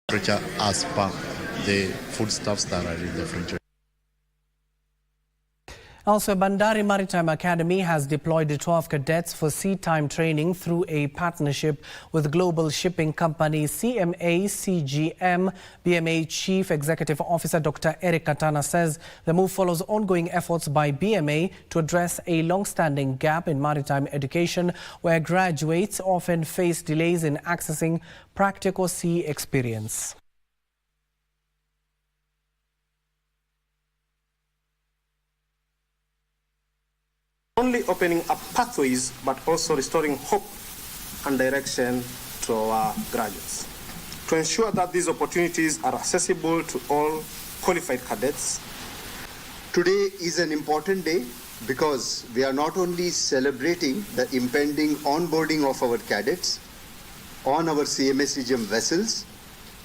temperature as per the foodstuffs that are in the refrigerator. Also, Bandari Maritime Academy has deployed 12 cadets for sea time training through a partnership with global shipping company CMA CGM. BMA Chief Executive Officer Dr. Eric Katana says the move follows ongoing efforts by BMA to address a long-standing gap in maritime education where graduates often face delays in accessing practical sea experience. Only opening up pathways, but also restoring hope and direction to our graduates. To ensure that these opportunities are accessible to all qualified cadets. Today is an important day because we are not only celebrating the impending onboarding of our cadets on our CMA-CGM vessels,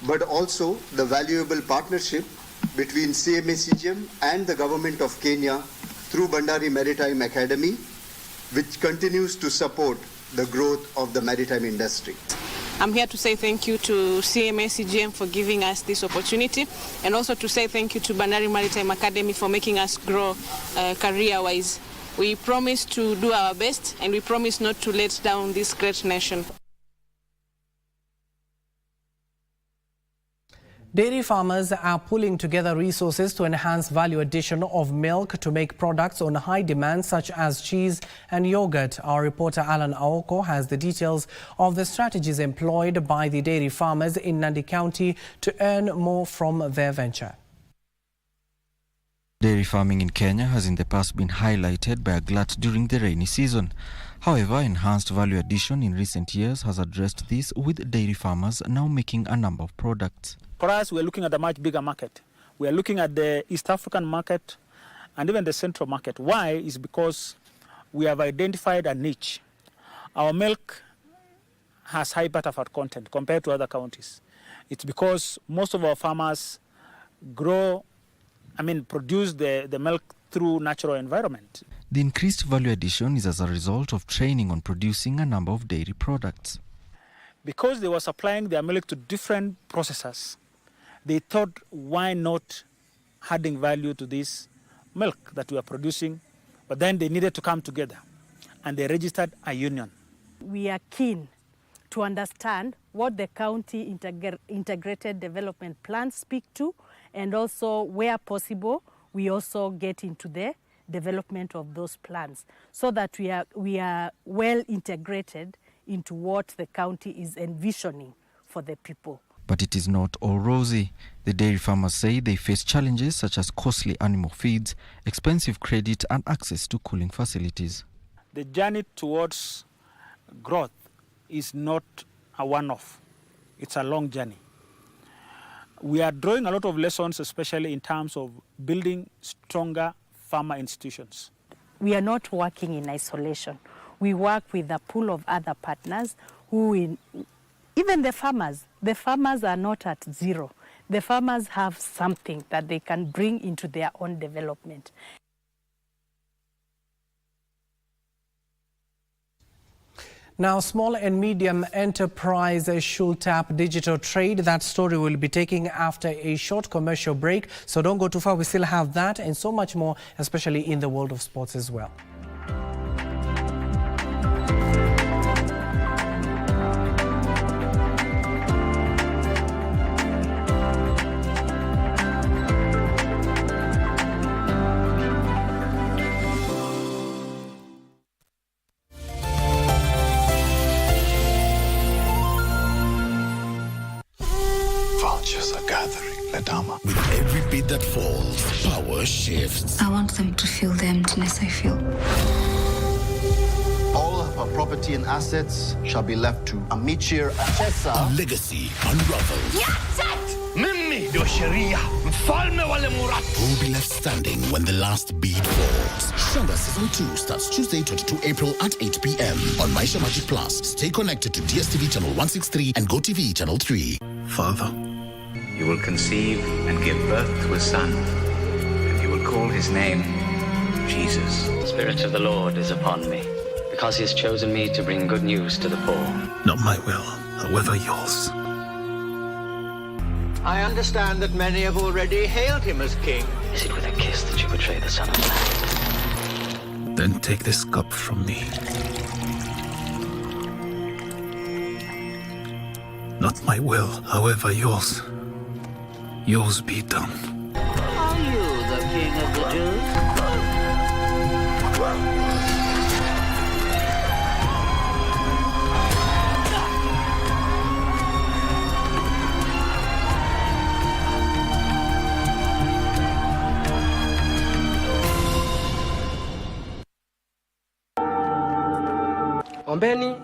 but also the valuable partnership between CMA-CGM and the government of Kenya through Bandari Maritime Academy, which continues to support the growth of the maritime industry. I'm here to say thank you to CMA CGM for giving us this opportunity, and also to say thank you to Bandari Maritime Academy for making us grow career-wise. We promise to do our best, and we promise not to let down this great nation. Dairy farmers are pulling together resources to enhance value addition of milk to make products on high demand such as cheese and yogurt. Our reporter Alan Aoko has the details of the strategies employed by the dairy farmers in Nandi County to earn more from their venture. Dairy farming in Kenya has in the past been highlighted by a glut during the rainy season. However, enhanced value addition in recent years has addressed this, with dairy farmers now making a number of products. For us, we're looking at a much bigger market. We're looking at the East African market and even the Central market. Why? Is because we have identified a niche. Our milk has high butterfat content compared to other counties. It's because most of our farmers produce the milk through natural environment. The increased value addition is as a result of training on producing a number of dairy products. Because they were supplying their milk to different processors, they thought, why not adding value to this milk that we are producing? But then they needed to come together, and they registered a union. We are keen to understand what the county integrated development plans speak to, and also where possible, we also get into the development of those plans so that we are well integrated into what the county is envisioning for the people. But it is not all rosy. The dairy farmers say they face challenges such as costly animal feeds, expensive credit and access to cooling facilities. The journey towards growth is not a one-off. It's a long journey. We are drawing a lot of lessons, especially in terms of building stronger farmer institutions. We are not working in isolation. We work with a pool of other partners even the farmers are not at zero. The farmers have something that they can bring into their own development. Now, small and medium enterprises should tap digital trade. That story will be taking after a short commercial break. So don't go too far. We still have that and so much more, especially in the world of sports as well. With every beat that falls, power shifts. I want them to feel the emptiness I feel. All of our property and assets shall be left to Amichir Achesa. Our legacy unravels. Mimi ndio sheria, mfalme wale Murat. Who will be left standing when the last beat falls? Shanga Season 2 starts Tuesday, 22 April at 8 p.m. on Maisha Magic Plus. Stay connected to DSTV Channel 163 and GoTV Channel 3. Father, you will conceive and give birth to a son, and you will call his name Jesus. The Spirit of the Lord is upon me, because he has chosen me to bring good news to the poor. Not my will, however yours. I understand that many have already hailed him as king. Is it with a kiss that you betray the son of man? Then take this cup from me. Not my will, however yours be done. Are you the king of the Jews? Ombeni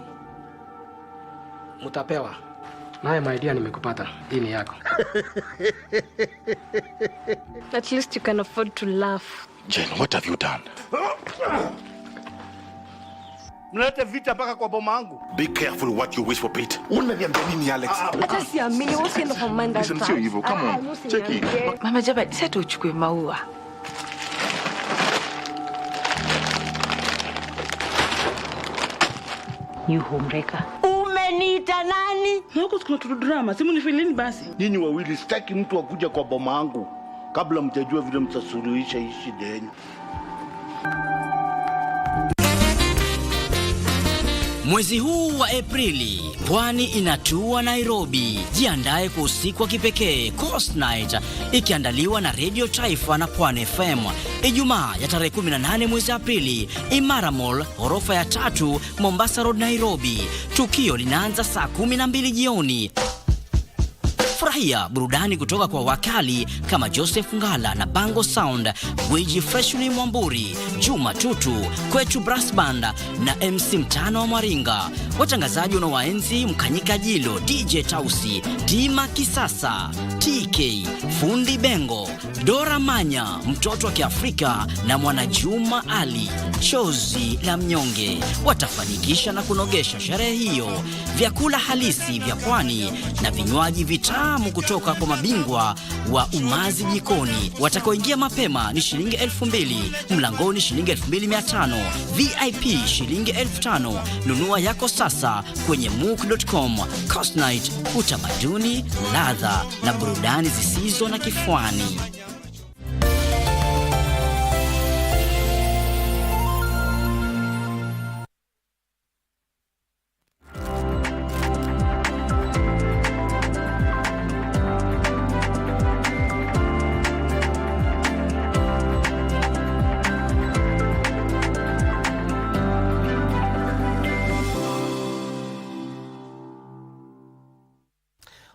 mutapewa. Naye my dear, nimekupata. Hii ni yako. At least you can afford to laugh. Jane, what have you done? Mlete vita mpaka kwa boma yangu. Be careful what you wish for, Pete. Unaniambia nini, Alex? Hata siamini usiende kwa manda. Listen, sio hivyo. Come on. Check it. Mama Jaba, sasa uchukue maua. You homemaker. Umeniita nani? Huko kuna drama. Simu ni filini basi. Nyinyi wawili sitaki mtu akuja kwa boma yangu kabla mtajua vile mtasuluhisha hii shida yenu. Mwezi huu wa Aprili, pwani inatua Nairobi. Jiandae kwa usiku wa kipekee Coast Night ikiandaliwa na Radio Taifa na Pwani FM. Ijumaa ya tarehe 18 mwezi Aprili, Imara Mall, ghorofa ya 3, Mombasa Road, Nairobi. Tukio linaanza saa 12 jioni. Furahia burudani kutoka kwa wakali kama Joseph Ngala na Bango Sound, Gwiji Freshly Mwamburi, Juma Tutu, Kwetu Brass Band na MC Mtano wa Maringa. Watangazaji wanaowaenzi Mkanyika Jilo, DJ Tausi, Tima Kisasa, TK, Fundi Bengo, Dora Manya, mtoto wa Kiafrika na Mwana Juma Ali, Chozi la Mnyonge. Watafanikisha na kunogesha sherehe hiyo. Vyakula halisi vya pwani na vinywaji vitamu kutoka kwa mabingwa wa umazi jikoni. Watakaoingia mapema ni shilingi 2,000, mlangoni shilingi 2,500, VIP shilingi 5,000. Nunua yako sasa kwenye mook.com. Coast Night, utamaduni, ladha na burudani zisizo na kifani.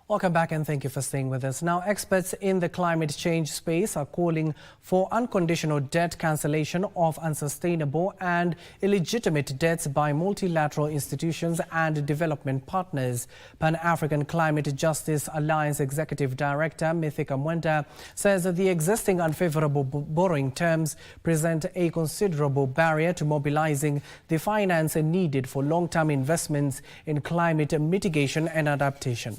Welcome back and thank you for staying with us. Now, experts in the climate change space are calling for unconditional debt cancellation of unsustainable and illegitimate debts by multilateral institutions and development partners. Pan-African Climate Justice Alliance Executive Director Mithika Mwenda says that the existing unfavorable borrowing terms present a considerable barrier to mobilizing the finance needed for long-term investments in climate mitigation and adaptation.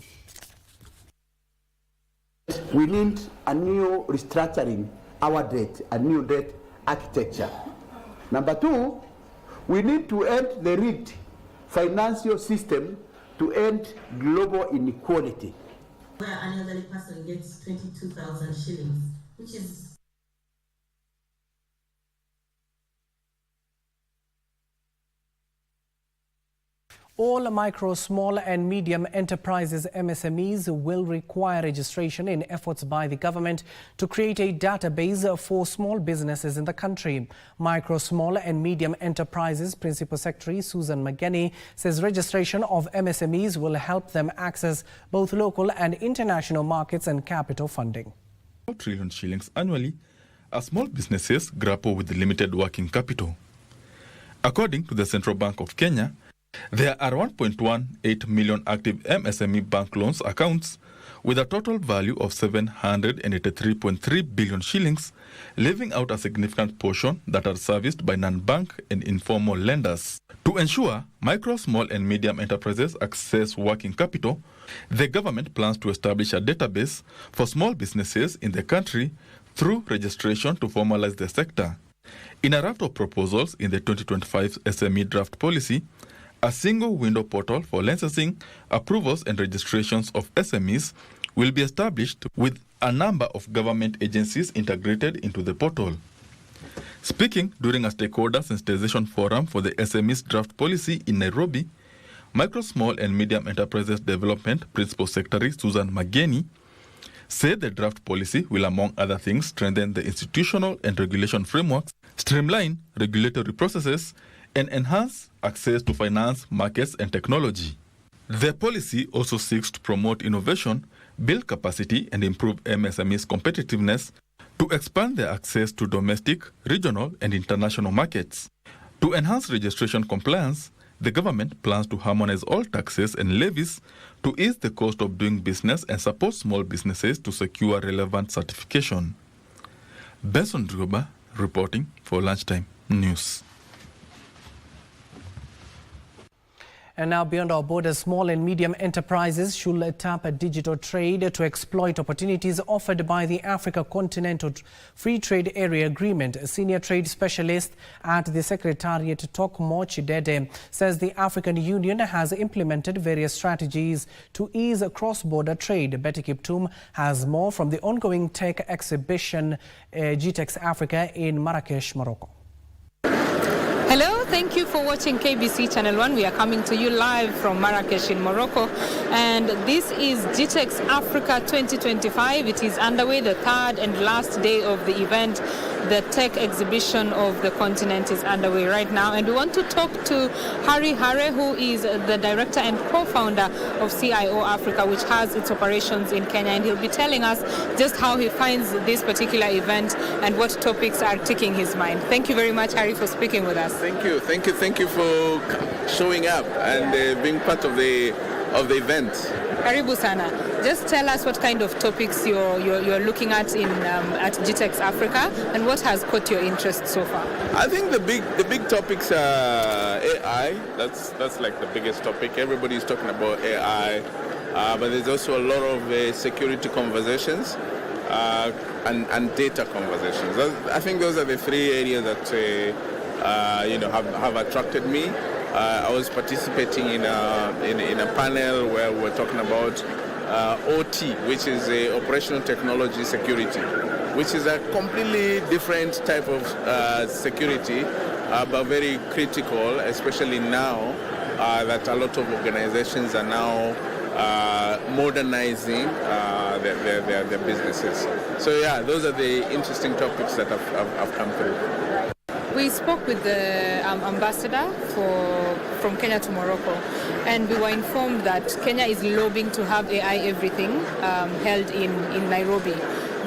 We need a new restructuring our debt, a new debt architecture. Number two, we need to end the rigged financial system to end global inequality. Where an elderly person gets 22,000 shillings, which is All micro, small and medium enterprises MSMEs will require registration in efforts by the government to create a database for small businesses in the country. Micro, small and medium enterprises Principal Secretary Susan McGenney says registration of MSMEs will help them access both local and international markets and capital funding. 4 trillion shillings annually as small businesses grapple with limited working capital. According to the Central Bank of Kenya, there are 1.18 million active MSME bank loans accounts with a total value of 783.3 billion shillings, leaving out a significant portion that are serviced by non-bank and informal lenders. To ensure micro, small and medium enterprises access working capital, the government plans to establish a database for small businesses in the country through registration to formalize the sector. In a raft of proposals in the 2025 SME draft policy, a single window portal for licensing, approvals and registrations of SMEs will be established with a number of government agencies integrated into the portal. Speaking during a stakeholder sensitization forum for the SMEs draft policy in Nairobi, Micro, Small and Medium Enterprises Development Principal Secretary Susan Mageni said the draft policy will, among other things, strengthen the institutional and regulation frameworks, streamline regulatory processes, and enhance access to finance, markets, and technology. The policy also seeks to promote innovation, build capacity, and improve MSMEs' competitiveness to expand their access to domestic, regional, and international markets. To enhance registration compliance, the government plans to harmonize all taxes and levies to ease the cost of doing business and support small businesses to secure relevant certification. Benson Druba reporting for Lunchtime News. And now beyond our borders, small and medium enterprises should tap digital trade to exploit opportunities offered by the Africa Continental Free Trade Area Agreement. A senior trade specialist at the Secretariat, Tokmo Chidede, says the African Union has implemented various strategies to ease cross-border trade. Betty Kiptum has more from the ongoing tech exhibition GTEx Africa in Marrakesh, Morocco. Hello, thank you for watching KBC Channel 1. We are coming to you live from Marrakesh in Morocco, and this is GTEx Africa 2025. It is underway, the third and last day of the event. The tech exhibition of the continent is underway right now, and we want to talk to Harry Hare, who is the director and co-founder of CIO Africa, which has its operations in Kenya, and he'll be telling us just how he finds this particular event and what topics are ticking his mind. Thank you very much, Harry, for speaking with us. Thank you for showing up and being part of the event. Karibu sana. Just tell us what kind of topics you're looking at at GTEx Africa, and what has caught your interest so far. I think the big topics are AI. That's like the biggest topic. Everybody's talking about AI, but there's also a lot of security conversations and data conversations. I think those are the three areas that have attracted me. I was participating in a panel where we were talking about OT, which is operational technology security, which is a completely different type of security, but very critical, especially now that a lot of organizations are now modernizing their businesses. So yeah, those are the interesting topics that have come through. We spoke with the ambassador from Kenya to Morocco, and we were informed that Kenya is lobbying to have AI everything held in Nairobi.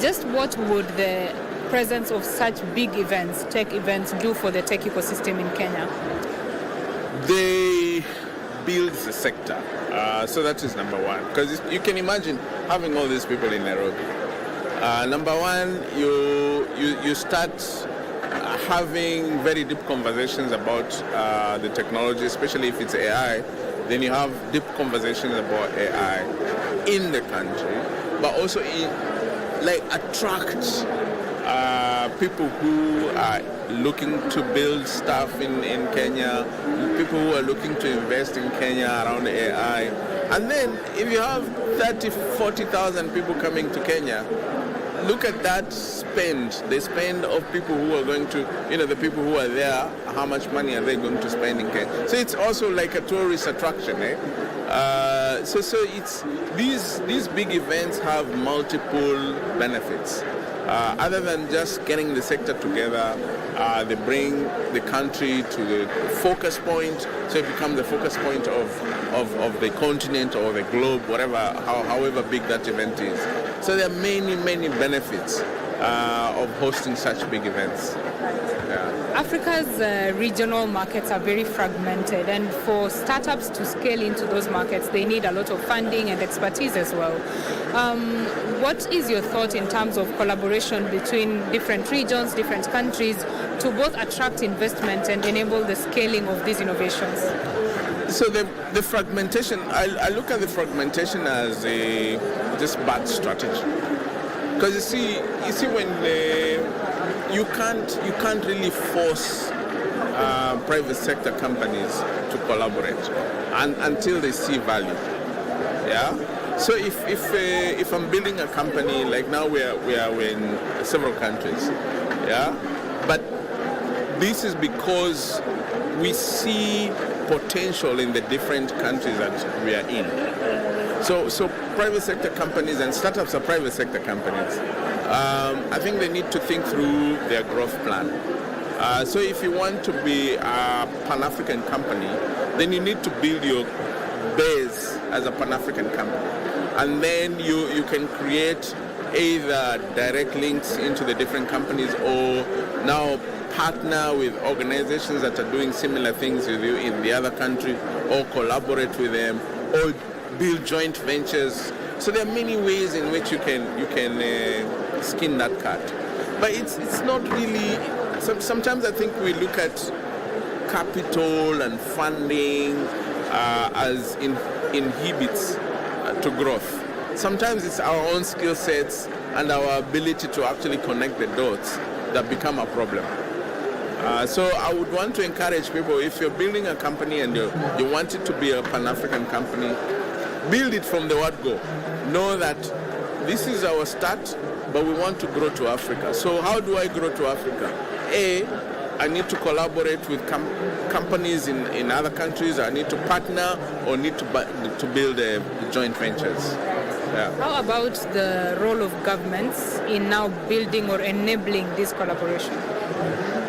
Just what would the presence of such big events, tech events, do for the tech ecosystem in Kenya? They build the sector. So that is number one. Because you can imagine having all these people in Nairobi. Number one, you start having very deep conversations about the technology, especially if it's AI. Then you have deep conversations about AI in the country, but also attract people who are looking to build stuff in Kenya, people who are looking to invest in Kenya around AI. And then if you have 40,000 people coming to Kenya, look at that spend, the spend of people who are going to, the people who are there, how much money are they going to spend in Kenya? So it's also like a tourist attraction, So it's these big events have multiple benefits. Other than just getting the sector together, they bring the country to the focus point, so it becomes the focus point of the continent or the globe, however big that event is. So there are many benefits of hosting such big events. Yeah. Africa's regional markets are very fragmented, and for startups to scale into those markets, they need a lot of funding and expertise as well. What is your thought in terms of collaboration between different regions, different countries, to both attract investment and enable the scaling of these innovations? So the fragmentation, I look at the fragmentation as a just bad strategy. Because you see when you can't really force private sector companies to collaborate until they see value. Yeah. So if I'm building a company, like now we're in several countries, yeah, but this is because we see potential in the different countries that we are in. So private sector companies and startups are private sector companies. I think they need to think through their growth plan. So if you want to be a Pan-African company, then you need to build your base as a Pan-African company. And then you can create either direct links into the different companies or now partner with organizations that are doing similar things with you in the other country, or collaborate with them, or build joint ventures. So there are many ways in which you can skin that cat. But it's not really. Sometimes I think we look at capital and funding as inhibits to growth. Sometimes it's our own skill sets and our ability to actually connect the dots that become a problem. So I would want to encourage people, if you're building a company and you want it to be a Pan-African company, build it from the word go. Know that this is our start, but we want to grow to Africa. So how do I grow to Africa? I need to collaborate with companies in other countries. I need to partner or need to build joint ventures. Yeah. How about the role of governments in now building or enabling this collaboration?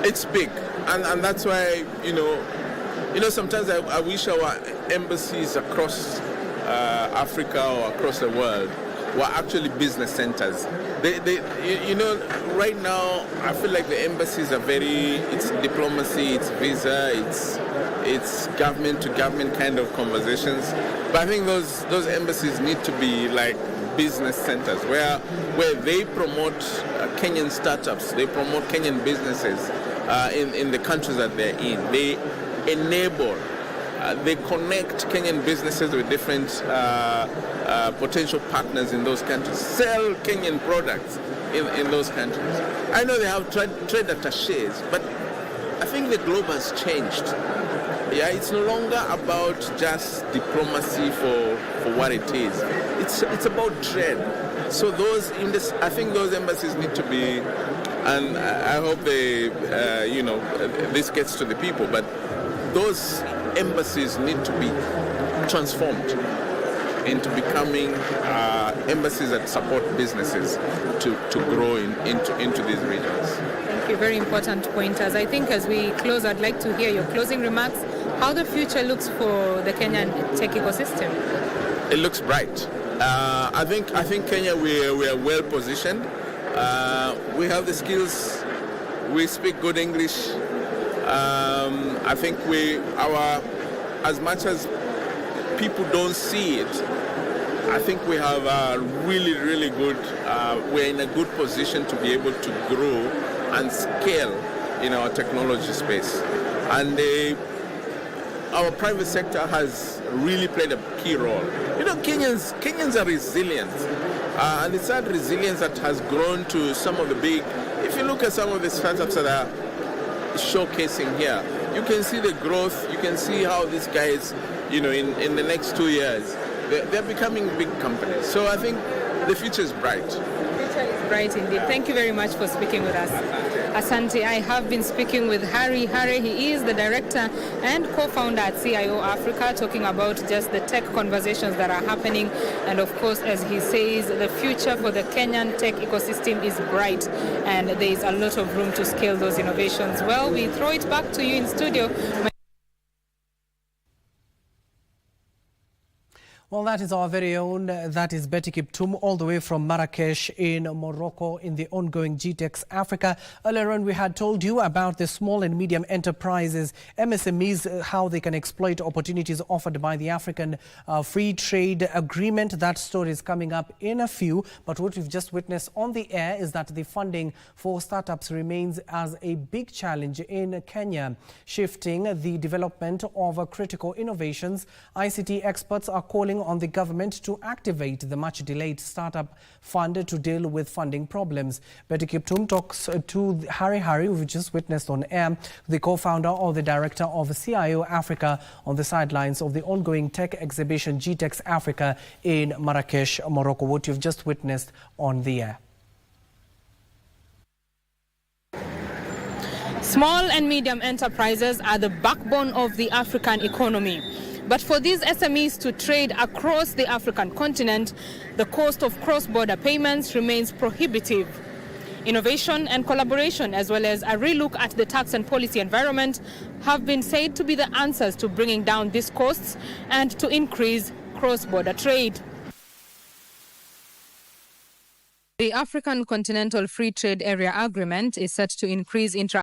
It's big, and that's why sometimes I wish our embassies across Africa or across the world were actually business centers. Right now I feel like the embassies are it's diplomacy, it's visa, it's government to government kind of conversations. But I think those embassies need to be like business centers where they promote Kenyan startups, they promote Kenyan businesses in the countries that they're in. They enable, they connect Kenyan businesses with different potential partners in those countries, sell Kenyan products in those countries. I know they have trade attaches, but I think the globe has changed. Yeah, it's no longer about just diplomacy for what it is. It's about trade. So I think those embassies need to be, and I hope this gets to the people, but those embassies need to be transformed into becoming embassies that support businesses to grow into these regions. Thank you. Very important pointers. I think as we close, I'd like to hear your closing remarks. How the future looks for the Kenyan tech ecosystem? It looks bright. I think Kenya, we are well positioned. We have the skills. We speak good English. I think as much as people don't see it, I think we have a really, really good, we're in a good position to be able to grow and scale in our technology space. And our private sector has really played a key role. Kenyans are resilient. And it's that resilience that has grown to some of the big, if you look at some of the startups that are showcasing here, you can see the growth, you can see how these guys, in the next 2 years, they're becoming big companies. So I think the future is bright. The future is bright indeed. Thank you very much for speaking with us. Asante, I have been speaking with Harry. He is the director and co-founder at CIO Africa, talking about just the tech conversations that are happening. And of course, as he says, the future for the Kenyan tech ecosystem is bright, and there is a lot of room to scale those innovations. Well, we throw it back to you in studio. Well, that is our very own, that is Betty Kiptum, all the way from Marrakesh in Morocco in the ongoing GTEx Africa. Earlier on, we had told you about the small and medium enterprises, MSMEs, how they can exploit opportunities offered by the African Free Trade Agreement. That story is coming up in a few, but what we've just witnessed on the air is that the funding for startups remains as a big challenge in Kenya, shifting the development of critical innovations. ICT experts are calling on the government to activate the much-delayed startup fund to deal with funding problems. Betty Kiptum talks to Harry, who we just witnessed on air, the co-founder or the director of CIO Africa, on the sidelines of the ongoing tech exhibition GTEx Africa in Marrakesh, Morocco, what you've just witnessed on the air. Small and medium enterprises are the backbone of the African economy. But for these SMEs to trade across the African continent, the cost of cross-border payments remains prohibitive. Innovation and collaboration, as well as a relook at the tax and policy environment, have been said to be the answers to bringing down these costs and to increase cross-border trade. The African Continental Free Trade Area Agreement is set to increase